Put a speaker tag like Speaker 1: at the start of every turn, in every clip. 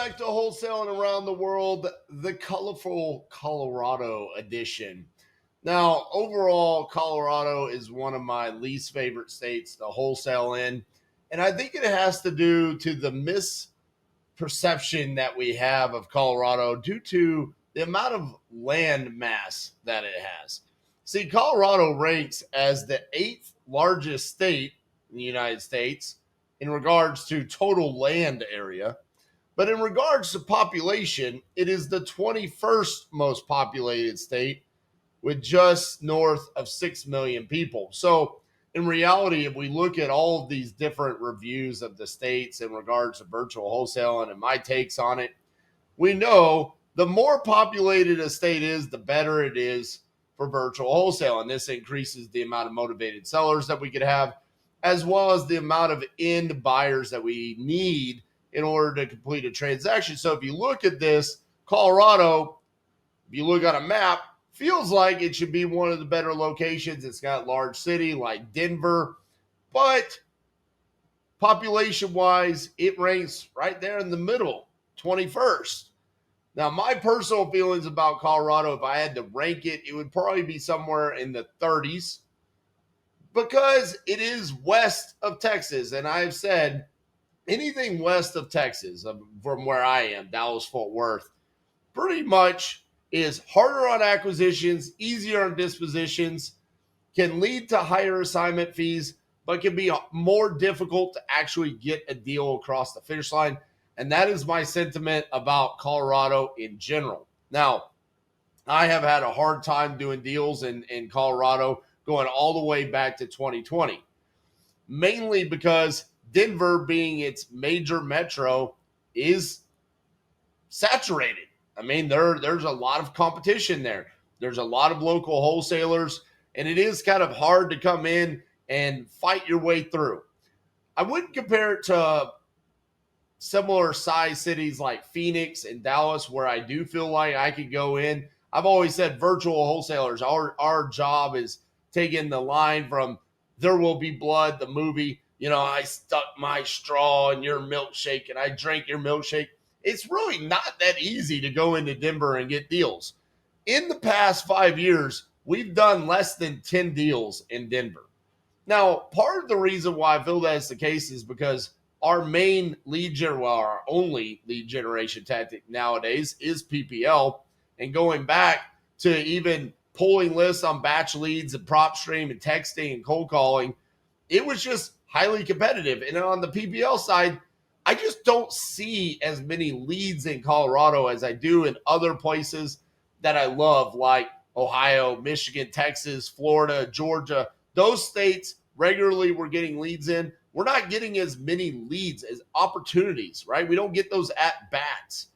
Speaker 1: back to Wholesaling Around the World, the colorful Colorado edition. Now, overall, Colorado is one of my least favorite states to wholesale in. And I think it has to do to the misperception that we have of Colorado due to the amount of land mass that it has. See, Colorado ranks as the eighth largest state in the United States in regards to total land area. But in regards to population, it is the 21st most populated state with just north of 6 million people. So, in reality, if we look at all of these different reviews of the states in regards to virtual wholesaling and my takes on it, we know the more populated a state is, the better it is for virtual wholesale. And this increases the amount of motivated sellers that we could have, as well as the amount of end buyers that we need in order to complete a transaction. So if you look at this, Colorado, if you look on a map, feels like it should be one of the better locations. It's got a large city like Denver, but population-wise, it ranks right there in the middle, 21st. Now, my personal feelings about Colorado, if I had to rank it, it would probably be somewhere in the 30s because it is west of Texas. And I've said anything west of Texas, from where I am, Dallas, Fort Worth, pretty much is harder on acquisitions, easier on dispositions, can lead to higher assignment fees, but can be more difficult to actually get a deal across the finish line. And that is my sentiment about Colorado in general. Now, I have had a hard time doing deals in Colorado going all the way back to 2020, mainly because Denver, being its major metro, is saturated. I mean, there's a lot of competition there. There's a lot of local wholesalers, and it is kind of hard to come in and fight your way through. I wouldn't compare it to similar size cities like Phoenix and Dallas, where I do feel like I could go in. I've always said virtual wholesalers, our job is taking the line from There Will Be Blood, the movie. You know, I stuck my straw in your milkshake and I drank your milkshake. It's really not that easy to go into Denver and get deals. In the past 5 years, we've done less than 10 deals in Denver. Now, part of the reason why I feel that's the case is because our main our only lead generation tactic nowadays is PPL. And going back to even pulling lists on batch leads and prop stream and texting and cold calling, it was just highly competitive. And on the PPL side, I just don't see as many leads in Colorado as I do in other places that I love, like Ohio, Michigan, Texas, Florida, Georgia. Those states regularly we're getting leads in. We're not getting as many leads as opportunities, right? We don't get those at bats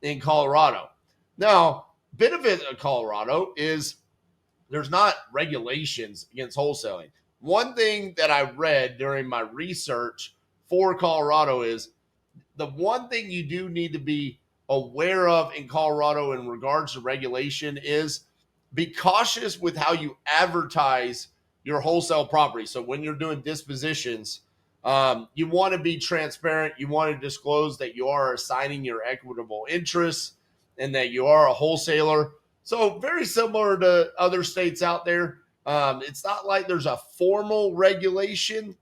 Speaker 1: in Colorado. Now, benefit of Colorado is there's not regulations against wholesaling. One thing that I read during my research for Colorado is the one thing you do need to be aware of in Colorado in regards to regulation is be cautious with how you advertise your wholesale property. So when you're doing dispositions, you want to be transparent. You want to disclose that you are assigning your equitable interests and that you are a wholesaler. So very similar to other states out there. It's not like there's a formal regulation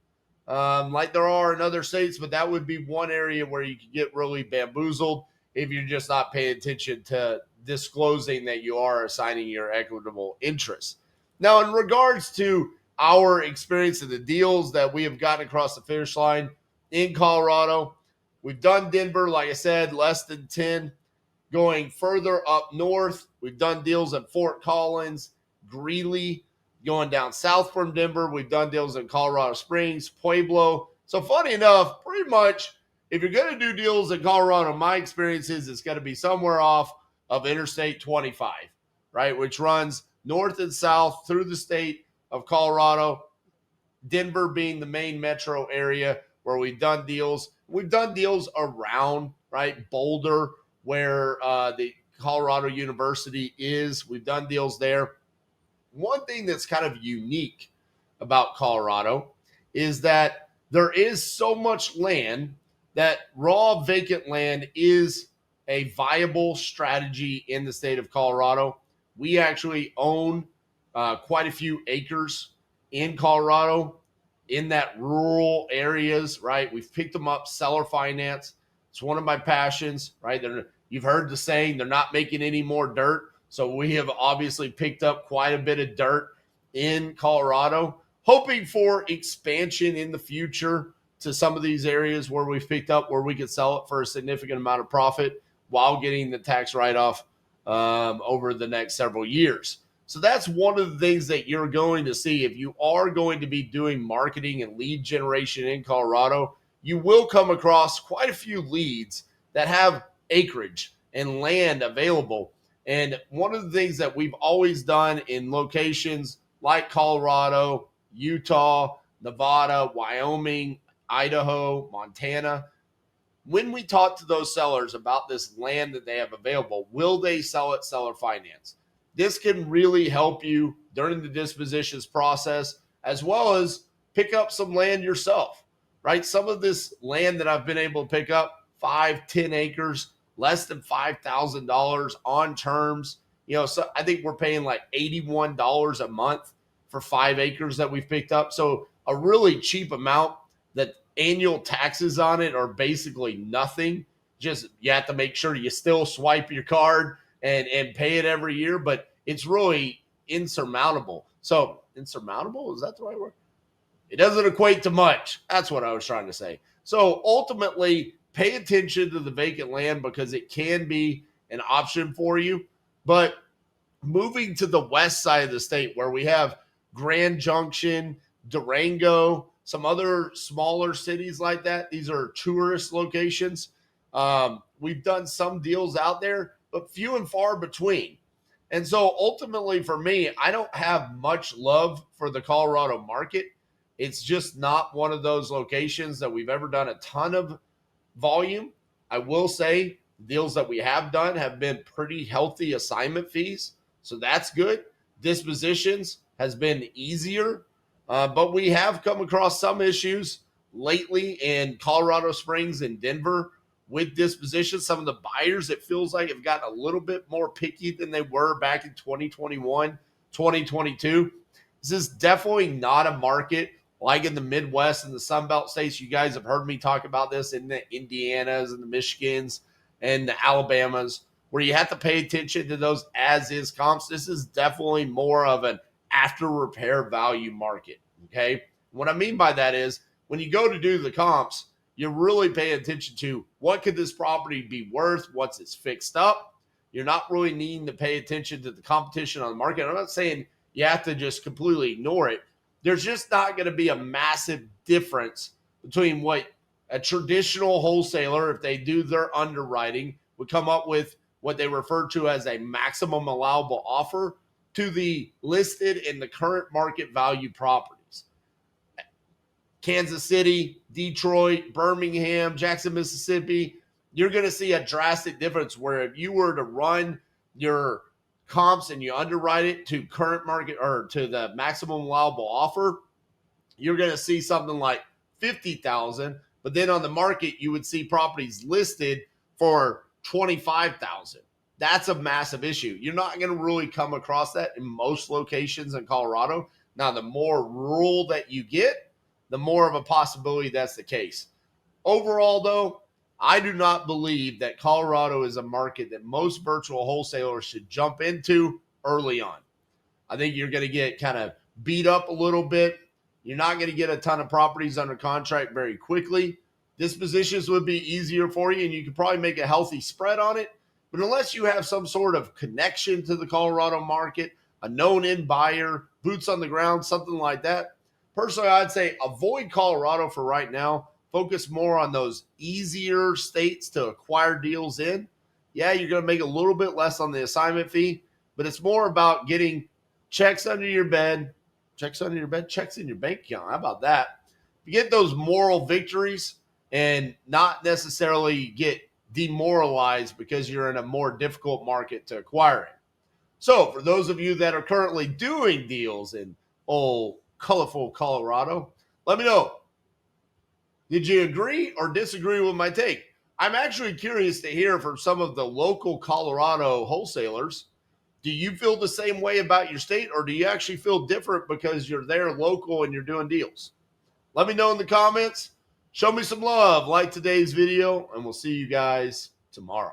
Speaker 1: like there are in other states, but that would be one area where you could get really bamboozled if you're just not paying attention to disclosing that you are assigning your equitable interests. Now, in regards to our experience of the deals that we have gotten across the finish line in Colorado, we've done Denver, like I said, less than 10. Going further up north, we've done deals in Fort Collins, Greeley. Going down south from Denver, we've done deals in Colorado Springs, Pueblo. So funny enough, pretty much if you're going to do deals in Colorado, my experience is it's going to be somewhere off of Interstate 25, right, which runs north and south through the state of Colorado, Denver being the main metro area where we've done deals. We've done deals around, right, Boulder, where the Colorado University is. We've done deals there. One thing that's kind of unique about Colorado is that there is so much land that raw vacant land is a viable strategy in the state of Colorado. We actually own quite a few acres in Colorado in that rural areas, right? We've picked them up seller finance. It's one of my passions, right? You've heard the saying, they're not making any more dirt. So we have obviously picked up quite a bit of dirt in Colorado, hoping for expansion in the future to some of these areas where we've picked up where we could sell it for a significant amount of profit while getting the tax write-off over the next several years. So that's one of the things that you're going to see if you are going to be doing marketing and lead generation in Colorado. You will come across quite a few leads that have acreage and land available. And one of the things that we've always done in locations like Colorado, Utah, Nevada, Wyoming, Idaho, Montana, when we talk to those sellers about this land that they have available, will they sell it seller finance? This can really help you during the dispositions process, as well as pick up some land yourself, right? Some of this land that I've been able to pick up, 5-10 acres, less than $5,000 on terms. So I think we're paying like $81 a month for 5 acres that we've picked up. So a really cheap amount that annual taxes on it are basically nothing. Just you have to make sure you still swipe your card and pay it every year, but it's really insurmountable. So insurmountable, is that the right word? It doesn't equate to much. That's what I was trying to say. So ultimately, pay attention to the vacant land because it can be an option for you. But moving to the west side of the state where we have Grand Junction, Durango, some other smaller cities like that. These are tourist locations. We've done some deals out there, but few and far between. And so ultimately for me, I don't have much love for the Colorado market. It's just not one of those locations that we've ever done a ton of volume. I will say deals that we have done have been pretty healthy assignment fees. So that's good. Dispositions has been easier, but we have come across some issues lately in Colorado Springs and Denver with dispositions. Some of the buyers, it feels like, have gotten a little bit more picky than they were back in 2021, 2022. This is definitely not a market like in the Midwest and the Sun Belt states. You guys have heard me talk about this in the Indianas and the Michigans and the Alabamas, where you have to pay attention to those as is comps. This is definitely more of an after repair value market. Okay. What I mean by that is when you go to do the comps, you really pay attention to what could this property be worth? What's its fixed up? You're not really needing to pay attention to the competition on the market. I'm not saying you have to just completely ignore it. There's just not going to be a massive difference between what a traditional wholesaler, if they do their underwriting, would come up with what they refer to as a maximum allowable offer to the listed in the current market value properties. Kansas City, Detroit, Birmingham, Jackson, Mississippi, you're going to see a drastic difference where if you were to run your comps and you underwrite it to current market or to the maximum allowable offer, you're going to see something like 50,000, but then on the market you would see properties listed for 25,000. That's a massive issue. You're not going to really come across that in most locations in Colorado. Now, the more rural that you get, the more of a possibility that's the case. Overall, though, I do not believe that Colorado is a market that most virtual wholesalers should jump into early on. I think you're going to get kind of beat up a little bit. You're not going to get a ton of properties under contract very quickly. Dispositions would be easier for you, and you could probably make a healthy spread on it. But unless you have some sort of connection to the Colorado market, a known end buyer, boots on the ground, something like that, personally, I'd say avoid Colorado for right now. Focus more on those easier states to acquire deals in. Yeah, you're going to make a little bit less on the assignment fee, but it's more about getting checks under your bed, checks in your bank account. How about that? You get those moral victories and not necessarily get demoralized because you're in a more difficult market to acquire it. So for those of you that are currently doing deals in old colorful Colorado, let me know. Did you agree or disagree with my take? I'm actually curious to hear from some of the local Colorado wholesalers. Do you feel the same way about your state, or do you actually feel different because you're there local and you're doing deals? Let me know in the comments. Show me some love, like today's video, and we'll see you guys tomorrow.